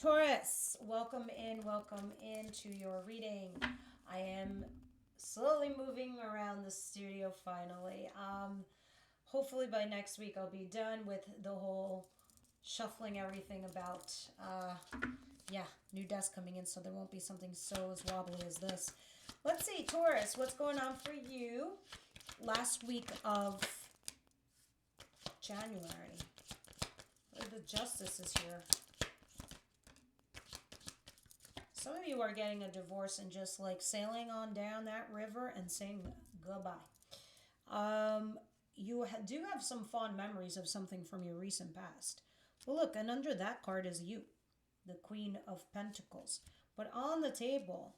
Taurus, welcome into your reading. I am slowly moving around the studio finally. Hopefully by next week I'll be done with the whole shuffling everything about. New desk coming in, so there won't be something so as wobbly as this. Let's see, Taurus, what's going on for you last week of January? The Justice is here. Some of you are getting a divorce and just like sailing on down that river and saying goodbye. You do have some fond memories of something from your recent past. Well, look, and under that card is you, the Queen of Pentacles. But on the table,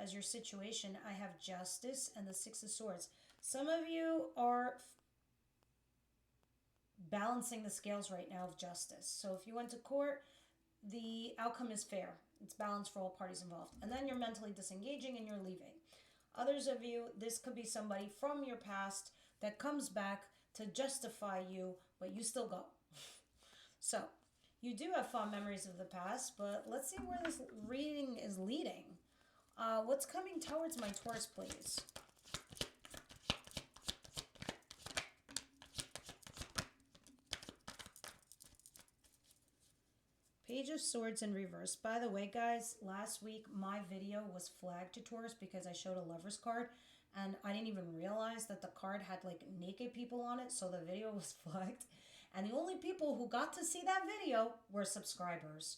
as your situation, I have Justice and the Six of Swords. Some of you are balancing the scales right now of justice. So if you went to court, the outcome is fair. It's balanced for all parties involved. And then you're mentally disengaging and you're leaving. Others of you, this could be somebody from your past that comes back to justify you, but you still go. So, you do have fond memories of the past, but let's see where this reading is leading. What's coming towards my Taurus, please? Page of Swords in reverse. By the way, guys, last week my video was flagged to Taurus because I showed a lover's card and I didn't even realize that the card had like naked people on it, so the video was flagged. And the only people who got to see that video were subscribers.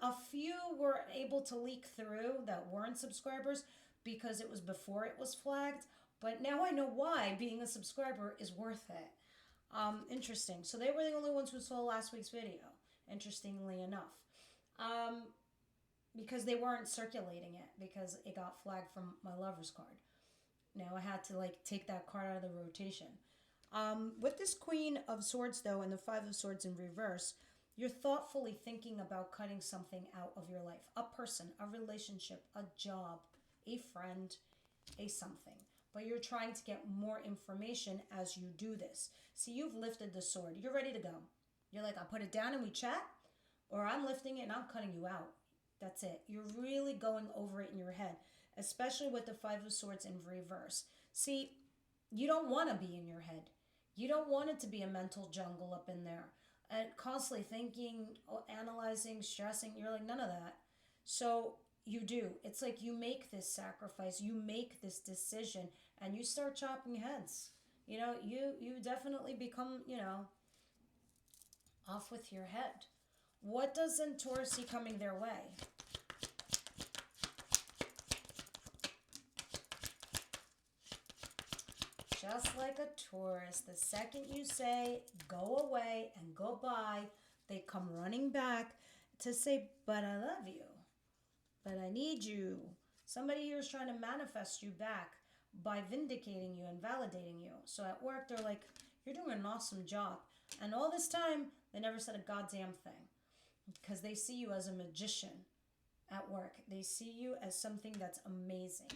A few were able to leak through that weren't subscribers because it was before it was flagged. But now I know why being a subscriber is worth it. Interesting. So they were the only ones who saw last week's video, interestingly enough. Because they weren't circulating it because it got flagged from my lover's card. Now I had to like take that card out of the rotation. With this Queen of Swords though and the Five of Swords in reverse, you're thoughtfully thinking about cutting something out of your life. A person, a relationship, a job, a friend, a something. But you're trying to get more information as you do this. See, you've lifted the sword. You're ready to go. You're like, I'll put it down and we chat, or I'm lifting it and I'm cutting you out. That's it. You're really going over it in your head, especially with the Five of Swords in reverse. See, you don't want to be in your head. You don't want it to be a mental jungle up in there and constantly thinking, analyzing, stressing. You're like, none of that. So you do. It's like you make this sacrifice, you make this decision, and you start chopping heads. You definitely become, off with your head. What does Taurus see coming their way? Just like a Taurus, the second you say go away and go by, they come running back to say, but I love you. But I need you. Somebody here is trying to manifest you back by vindicating you and validating you. So at work, they're like, you're doing an awesome job. And all this time, they never said a goddamn thing. Because they see you as a magician at work. They see you as something that's amazing.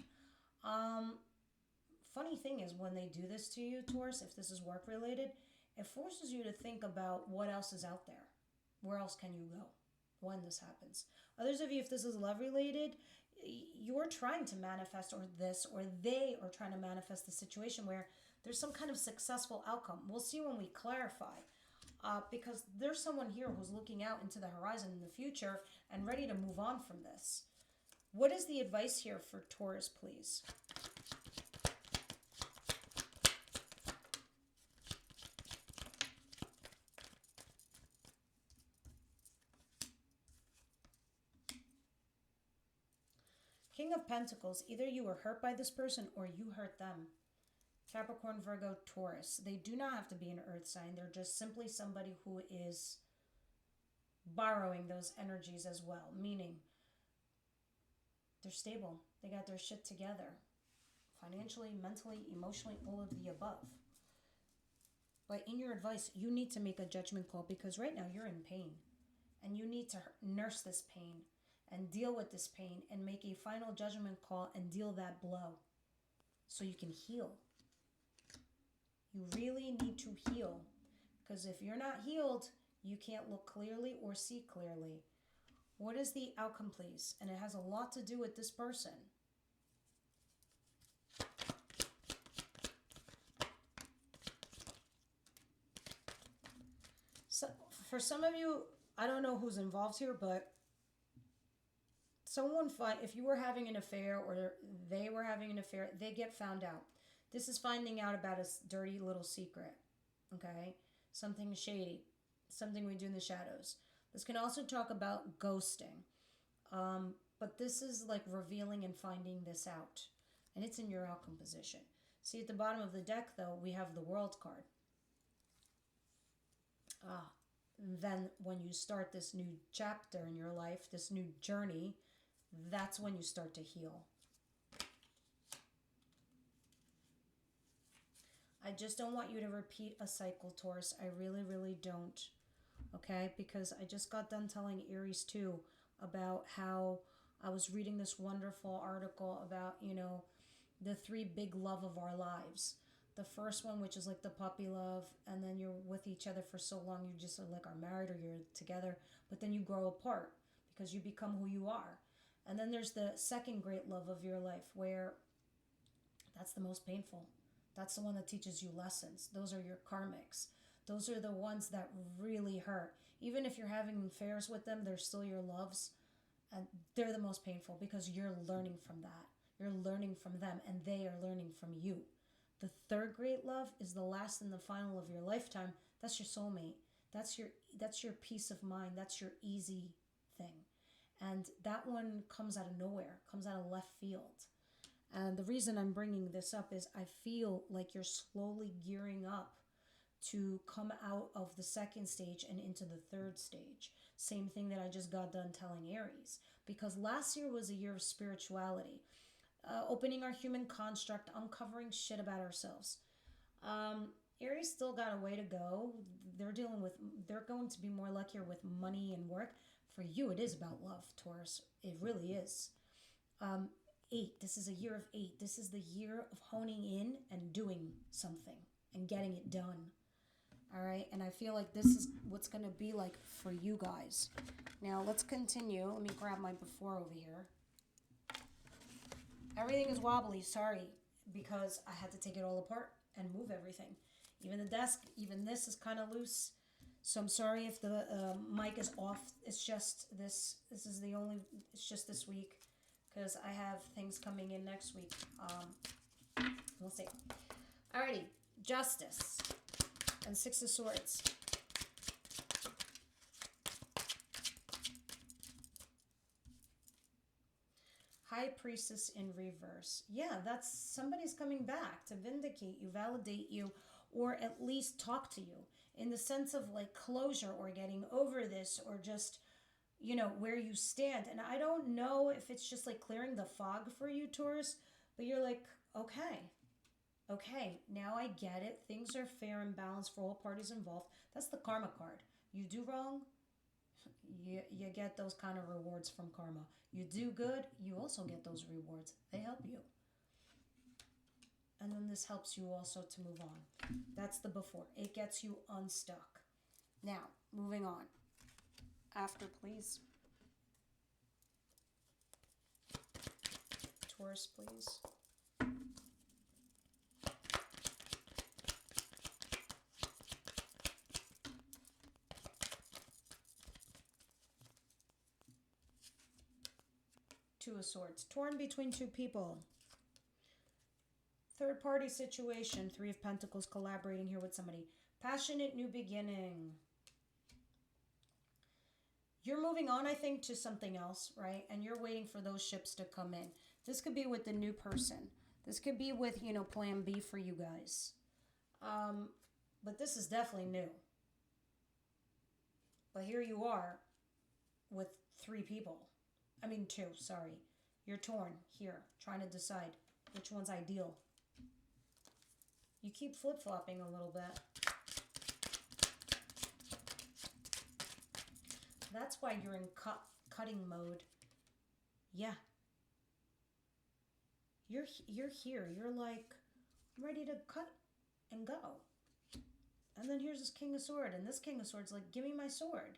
Funny thing is, when they do this to you, Taurus, if this is work related, it forces you to think about what else is out there. Where else can you go when this happens? Others of you, if this is love related, you're trying to manifest or they are trying to manifest the situation where there's some kind of successful outcome. We'll see when we clarify. Because there's someone here who's looking out into the horizon in the future and ready to move on from this. What is the advice here for Taurus, please? King of Pentacles, either you were hurt by this person or you hurt them. Capricorn, Virgo, Taurus. They do not have to be an earth sign. They're just simply somebody who is borrowing those energies as well. Meaning, they're stable. They got their shit together. Financially, mentally, emotionally, all of the above. But in your advice, you need to make a judgment call because right now you're in pain. And you need to nurse this pain and deal with this pain and make a final judgment call and deal that blow so you can heal. You really need to heal because if you're not healed, you can't look clearly or see clearly. What is the outcome, please? And it has a lot to do with this person. So, for some of you, I don't know who's involved here, but if you were having an affair or they were having an affair, they get found out. This is finding out about a dirty little secret, okay? Something shady, something we do in the shadows. This can also talk about ghosting. But this is like revealing and finding this out. And it's in your outcome position. See, at the bottom of the deck, though, we have the World card. Then when you start this new chapter in your life, this new journey, that's when you start to heal. I just don't want you to repeat a cycle, Taurus. I really, really don't. Okay? Because I just got done telling Aries, too, about how I was reading this wonderful article about, the 3 big love of our lives. The first one, which is like the puppy love, and then you're with each other for so long, you just like are married or you're together, but then you grow apart because you become who you are. And then there's the second great love of your life, where that's the most painful. That's the one that teaches you lessons. Those are your karmics. Those are the ones that really hurt. Even if you're having affairs with them, they're still your loves. And they're the most painful because you're learning from that. You're learning from them and they are learning from you. The third great love is the last and the final of your lifetime. That's your soulmate. That's your peace of mind. That's your easy thing. And that one comes out of nowhere, comes out of left field. And the reason I'm bringing this up is I feel like you're slowly gearing up to come out of the second stage and into the third stage. Same thing that I just got done telling Aries. Because last year was a year of spirituality. Opening our human construct, uncovering shit about ourselves. Aries still got a way to go. They're going to be more luckier with money and work. For you, it is about love, Taurus. It really is. 8. This is a year of 8. This is the year of honing in and doing something and getting it done. All right, and I feel like this is what's going to be like for you guys. Now, let's continue. Let me grab my before over here. Everything is wobbly, sorry, because I had to take it all apart and move everything. Even the desk, even this is kind of loose. So I'm sorry if the mic is off. It's just this. It's just this week because I have things coming in next week. We'll see. Alrighty, Justice and 6 of Swords. High Priestess in reverse. Yeah, that's somebody's coming back to vindicate you, validate you, or at least talk to you in the sense of like closure or getting over this or just, where you stand. And I don't know if it's just like clearing the fog for you, Taurus, but you're like, okay, now I get it. Things are fair and balanced for all parties involved. That's the karma card. You do wrong, you get those kind of rewards from karma. You do good, you also get those rewards. They help you. And then this helps you also to move on. That's the before. It gets you unstuck. Now, moving on. After, please. Taurus, please. Two of Swords. Torn between 2 people. Third party situation. 3 of Pentacles, collaborating here with somebody. Passionate new beginning. You're moving on, I think, to something else, right? And you're waiting for those ships to come in. This could be with the new person. This could be with, plan B for you guys. But this is definitely new. But here you are with 3 people. 2, sorry. You're torn here, trying to decide which one's ideal. You keep flip-flopping a little bit. That's why you're in cutting mode. Yeah. You're here. You're like, I'm ready to cut and go. And then here's this King of Swords. And this King of Swords like, give me my sword.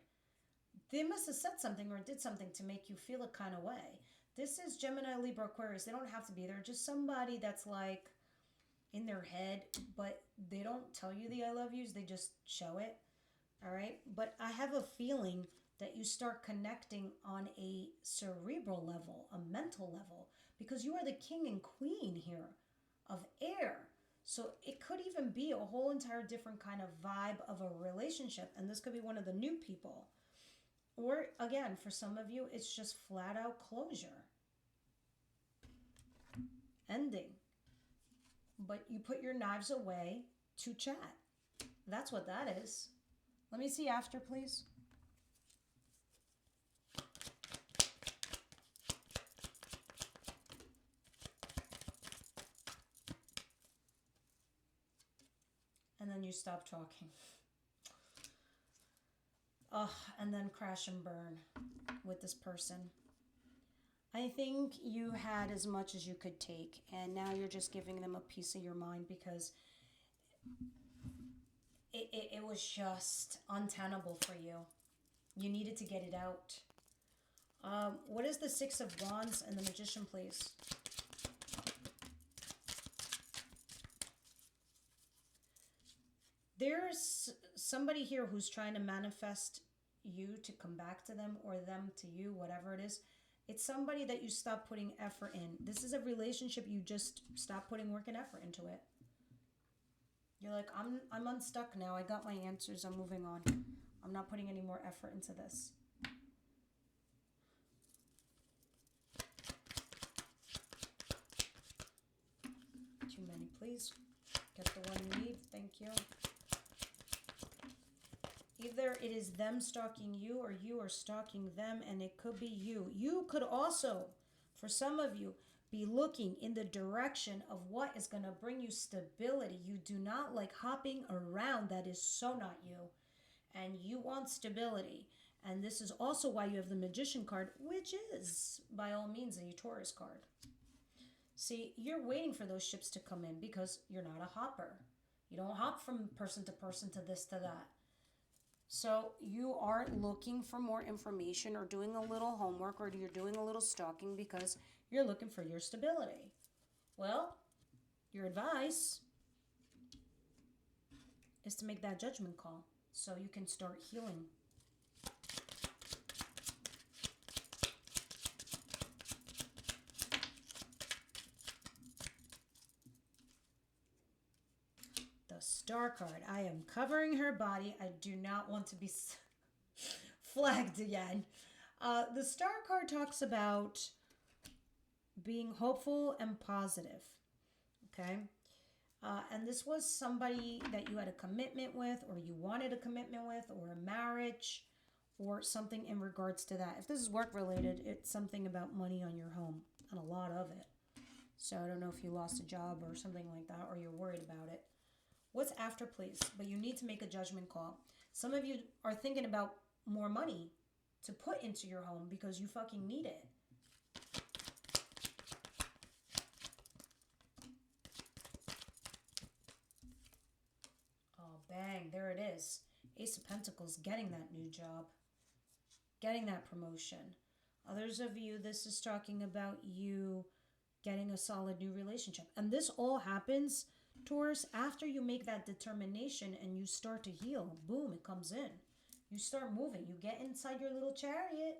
They must have said something or did something to make you feel a kind of way. This is Gemini, Libra, Aquarius. They don't have to be there. Just somebody that's like in their head, but they don't tell you the I love yous. They just show it. All right. But I have a feeling that you start connecting on a cerebral level, a mental level, because you are the king and queen here of air. So it could even be a whole entire different kind of vibe of a relationship. And this could be one of the new people. Or again, for some of you, it's just flat out closure. Ending. But you put your knives away to chat. That's what that is. Let me see after, please. And then you stop talking. And then crash and burn with this person. I think you had as much as you could take, and now you're just giving them a piece of your mind because it was just untenable for you. You needed to get it out. What is the Six of Wands and the Magician, please? There's somebody here who's trying to manifest you to come back to them or them to you, whatever it is. It's somebody that you stop putting effort in. This is a relationship you just stop putting work and effort into it. You're like, I'm unstuck now. I got my answers. I'm moving on. I'm not putting any more effort into this. Too many, please. Get the one you need. Thank you. Either it is them stalking you or you are stalking them, and it could be you. You could also, for some of you, be looking in the direction of what is going to bring you stability. You do not like hopping around. That is so not you. And you want stability. And this is also why you have the Magician card, which is, by all means, a Taurus card. See, you're waiting for those ships to come in because you're not a hopper. You don't hop from person to person to this to that. So you are looking for more information or doing a little homework or you're doing a little stalking because you're looking for your stability. Well, your advice is to make that judgment call so you can start healing. Star card. I am covering her body. I do not want to be flagged again. The Star card talks about being hopeful and positive. Okay. And this was somebody that you had a commitment with or you wanted a commitment with or a marriage or something in regards to that. If this is work related, it's something about money on your home and a lot of it. So I don't know if you lost a job or something like that or you're worried about it. What's after, please? But you need to make a judgment call. Some of you are thinking about more money to put into your home because you fucking need it. Oh, bang. There it is. Ace of Pentacles, getting that new job. Getting that promotion. Others of you, this is talking about you getting a solid new relationship. And this all happens, Taurus, after you make that determination and you start to heal. Boom, it comes in. You start moving. You get inside your little chariot.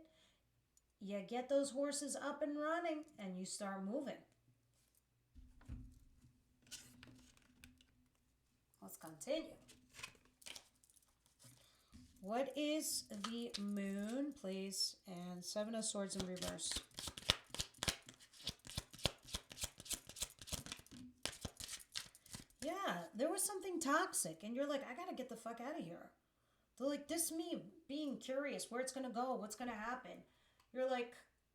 You get those horses up and running and you start moving. Let's continue. What is the moon, please? And Seven of Swords in reverse. Yeah, there was something toxic. And you're like, I got to get the fuck out of here. They're like, this me being curious, where it's going to go, what's going to happen. You're like,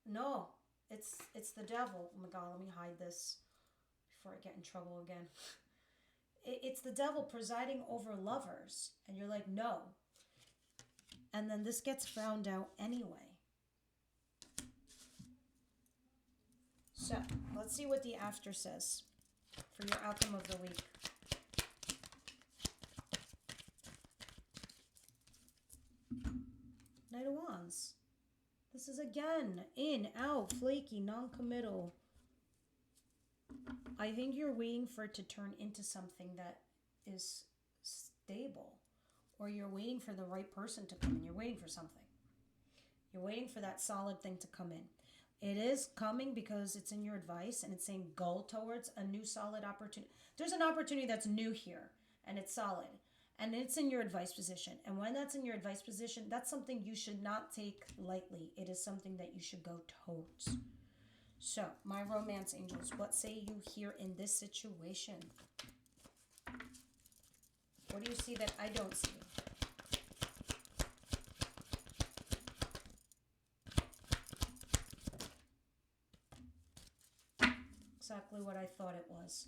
no, it's the devil. Oh my God, let me hide this before I get in trouble again. It's the devil presiding over lovers. And you're like, no. And then this gets found out anyway. So, let's see what the after says for your outcome of the week. Knight of Wands. This is again, in, out, flaky, non-committal. I think you're waiting for it to turn into something that is stable. Or you're waiting for the right person to come in. You're waiting for something. You're waiting for that solid thing to come in. It is coming because it's in your advice and it's saying go towards a new solid opportunity. There's an opportunity that's new here and it's solid and it's in your advice position. And when that's in your advice position, that's something you should not take lightly. It is something that you should go towards. So, my romance angels, what say you here in this situation? What do you see that I don't see? Exactly what I thought it was.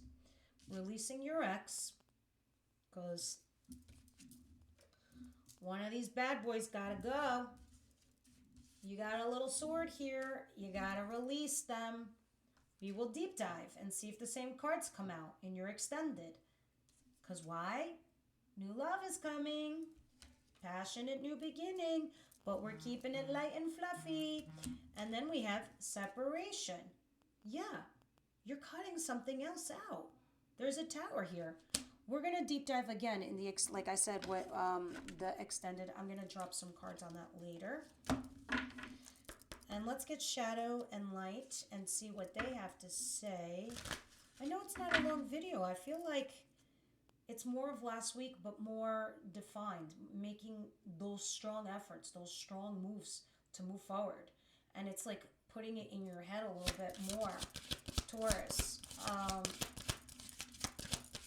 Releasing your ex, because one of these bad boys gotta go. You got a little sword here. You gotta release them. We will deep dive and see if the same cards come out in your extended. Because why? New love is coming. Passionate new beginning. But we're keeping it light and fluffy. And then we have separation. Yeah. You're cutting something else out. There's a tower here. We're going to deep dive again in the, like I said, what the extended. I'm going to drop some cards on that later. And let's get shadow and light and see what they have to say. I know it's not a long video. I feel like it's more of last week, but more defined, making those strong efforts, those strong moves to move forward. And it's like putting it in your head a little bit more. Taurus.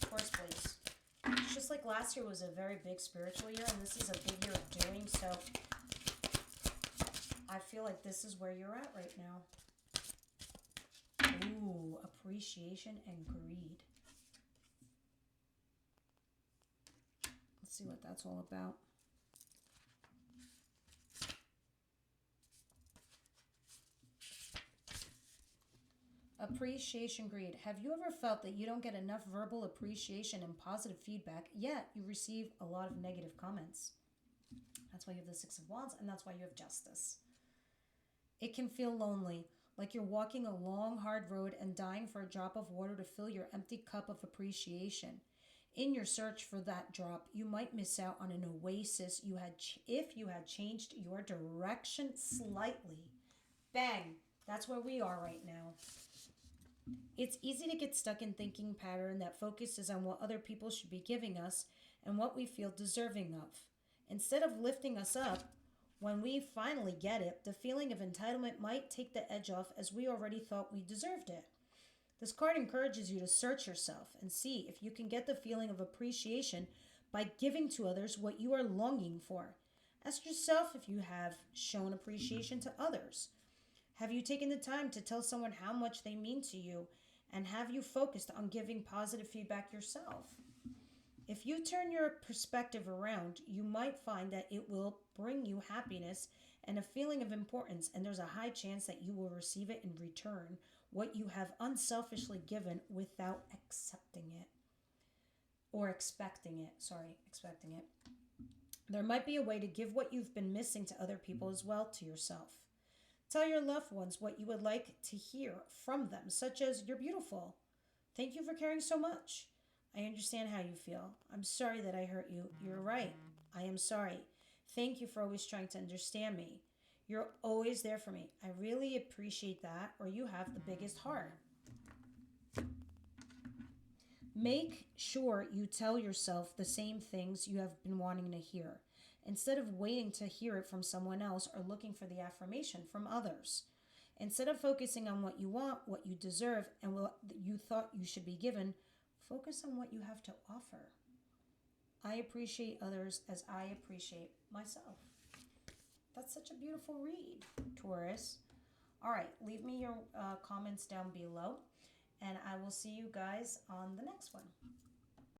Taurus, please. It's just like last year was a very big spiritual year, and this is a big year of doing, so I feel like this is where you're at right now. Ooh, appreciation and greed. Let's see what that's all about. Appreciation, greed. Have you ever felt that you don't get enough verbal appreciation and positive feedback, yet you receive a lot of negative comments? That's why you have the Six of Wands, and that's why you have Justice. It can feel lonely, like you're walking a long, hard road and dying for a drop of water to fill your empty cup of appreciation. In your search for that drop, you might miss out on an oasis if you had changed your direction slightly. Bang! That's where we are right now. It's easy to get stuck in thinking pattern that focuses on what other people should be giving us and what we feel deserving of. Instead of lifting us up, when we finally get it, the feeling of entitlement might take the edge off as we already thought we deserved it. This card encourages you to search yourself and see if you can get the feeling of appreciation by giving to others what you are longing for. Ask yourself if you have shown appreciation to others. Have you taken the time to tell someone how much they mean to you, and have you focused on giving positive feedback yourself? If you turn your perspective around, you might find that it will bring you happiness and a feeling of importance, and there's a high chance that you will receive it in return, what you have unselfishly given without accepting it. Or expecting it. Expecting it. There might be a way to give what you've been missing to other people as well to yourself. Tell your loved ones what you would like to hear from them, such as, "You're beautiful. Thank you for caring so much. I understand how you feel. I'm sorry that I hurt you. You're right. I am sorry. Thank you for always trying to understand me. You're always there for me. I really appreciate that," or "You have the biggest heart." Make sure you tell yourself the same things you have been wanting to hear, instead of waiting to hear it from someone else or looking for the affirmation from others. Instead of focusing on what you want, what you deserve, and what you thought you should be given, focus on what you have to offer. I appreciate others as I appreciate myself. That's such a beautiful read, Taurus. All right, leave me your comments down below, and I will see you guys on the next one.